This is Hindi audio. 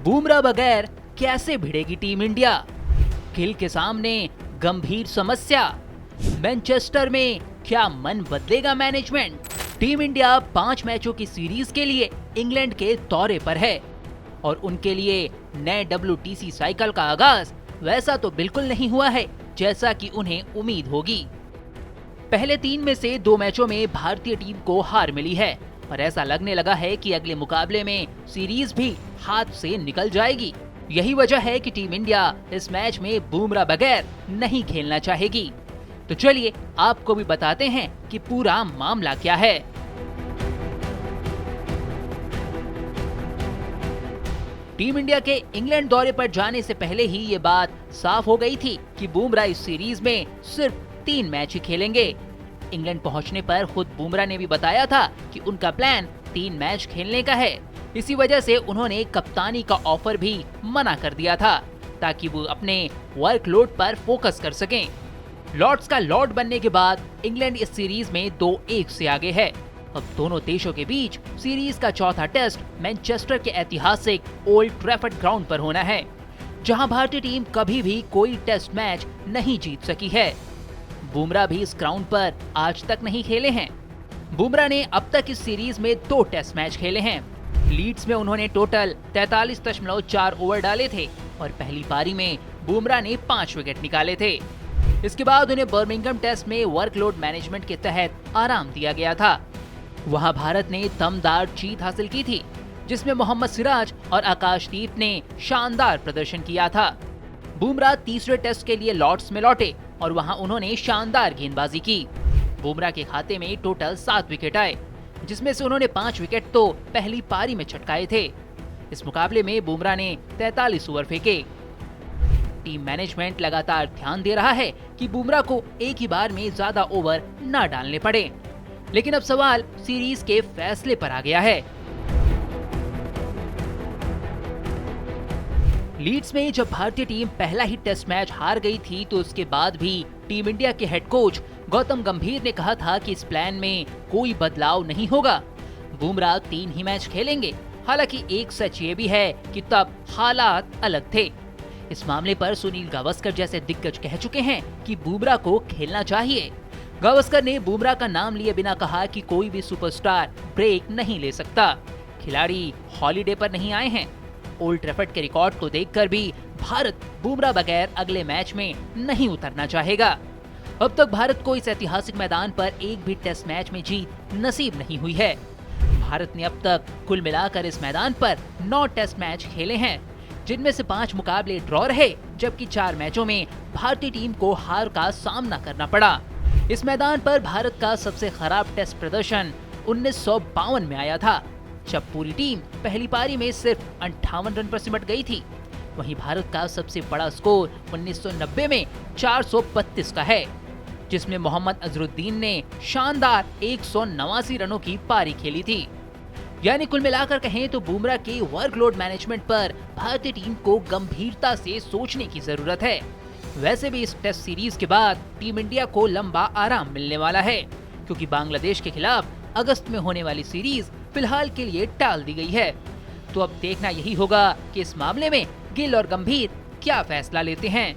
बुमराह बगैर कैसे भिड़ेगी टीम इंडिया? गिल के सामने गंभीर समस्या। मैनचेस्टर में क्या मन बदलेगा मैनेजमेंट? टीम इंडिया 5 मैचों की सीरीज के लिए इंग्लैंड के दौरे पर है और उनके लिए नए WTC साइकिल का आगाज वैसा तो बिल्कुल नहीं हुआ है जैसा कि उन्हें उम्मीद होगी। पहले 3 में से 2 मैचों में भारतीय टीम को हार मिली है और ऐसा लगने लगा है कि अगले मुकाबले में सीरीज भी हाथ से निकल जाएगी। यही वजह है कि टीम इंडिया इस मैच में बुमराह बगैर नहीं खेलना चाहेगी। तो चलिए आपको भी बताते हैं कि पूरा मामला क्या है। टीम इंडिया के इंग्लैंड दौरे पर जाने से पहले ही ये बात साफ हो गई थी कि बुमराह इस सीरीज में सिर्फ 3 मैच ही खेलेंगे। इंग्लैंड पहुंचने पर खुद बुमराह ने भी बताया था कि उनका प्लान 3 मैच खेलने का है। इसी वजह से उन्होंने कप्तानी का ऑफर भी मना कर दिया था ताकि वो अपने वर्कलोड पर फोकस कर सकें। लॉर्ड्स का लॉर्ड बनने के बाद इंग्लैंड इस सीरीज में 2-1 से आगे है। अब दोनों देशों के बीच सीरीज का चौथा टेस्ट मैनचेस्टर के ऐतिहासिक ओल्ड ट्रैफर्ड ग्राउंड पर होना है, जहां भारतीय टीम कभी भी कोई टेस्ट मैच नहीं जीत सकी है। बुमराह भी इस ग्राउंड पर आज तक नहीं खेले हैं। बुमराह ने अब तक इस सीरीज में 2 टेस्ट मैच खेले हैं। लीड्स में उन्होंने टोटल 43.4 ओवर डाले थे और पहली पारी में बुमराह ने 5 विकेट निकाले थे। इसके बाद उन्हें बर्मिंघम टेस्ट में वर्कलोड मैनेजमेंट के तहत आराम दिया गया था। वहां भारत ने दमदार जीत हासिल की थी, जिसमें मोहम्मद सिराज और आकाशदीप ने शानदार प्रदर्शन किया था। बुमराह तीसरे टेस्ट के लिए लॉर्ड्स में लौटे और वहां उन्होंने शानदार गेंदबाजी की। बुमराह के खाते में टोटल 7 विकेट आए, जिसमें से उन्होंने 5 विकेट तो पहली पारी में छटकाए थे। इस मुकाबले में बुमराह ने 43 ओवर फेंके। टीम मैनेजमेंट लगातार ध्यान दे रहा है कि बुमराह को एक ही बार में ज्यादा ओवर न डालने पड़े, लेकिन अब सवाल सीरीज के फैसले पर आ गया है। लीड्स में जब भारतीय टीम पहला ही टेस्ट मैच हार गई थी तो उसके बाद भी टीम इंडिया के हेड कोच गौतम गंभीर ने कहा था कि इस प्लान में कोई बदलाव नहीं होगा। बुमराह 3 ही मैच खेलेंगे। हालांकि एक सच ये भी है कि तब हालात अलग थे। इस मामले पर सुनील गावस्कर जैसे दिग्गज कह चुके हैं कि बुमराह को खेलना चाहिए। गावस्कर ने बुमराह का नाम लिए बिना कहा कि कोई भी सुपरस्टार ब्रेक नहीं ले सकता। खिलाड़ी हॉलीडे पर नहीं आए हैं। ओल्ड ट्रैफर्ड के रिकॉर्ड को देखकर भी भारत बुमराह बगैर अगले मैच में नहीं उतरना चाहेगा। अब तक भारत को इस ऐतिहासिक मैदान पर एक भी टेस्ट मैच में जीत नसीब नहीं हुई है। भारत ने अब तक कुल मिलाकर इस मैदान पर 9 टेस्ट मैच खेले हैं, जिनमें से 5 मुकाबले ड्रॉ रहे, जबकि 4 मैचों में भारतीय टीम को हार का सामना करना पड़ा। इस मैदान पर भारत का सबसे खराब टेस्ट प्रदर्शन 1952 में आया था, जब पूरी टीम पहली पारी में सिर्फ 58 रन पर सिमट गई थी। वहीं भारत का सबसे बड़ा स्कोर 1990 में 432 का है, जिसमें मोहम्मद अजरुद्दीन ने शानदार 189 रनों की पारी खेली थी। यानी कुल मिलाकर कहें तो बुमराह के वर्कलोड मैनेजमेंट पर भारतीय टीम को गंभीरता से सोचने की जरूरत है। वैसे भी इस टेस्ट सीरीज के बाद टीम इंडिया को लंबा आराम मिलने वाला है, क्योंकि बांग्लादेश के खिलाफ अगस्त में होने वाली सीरीज फिलहाल के लिए टाल दी गई है। तो अब देखना यही होगा कि इस मामले में गिल और गंभीर क्या फैसला लेते हैं।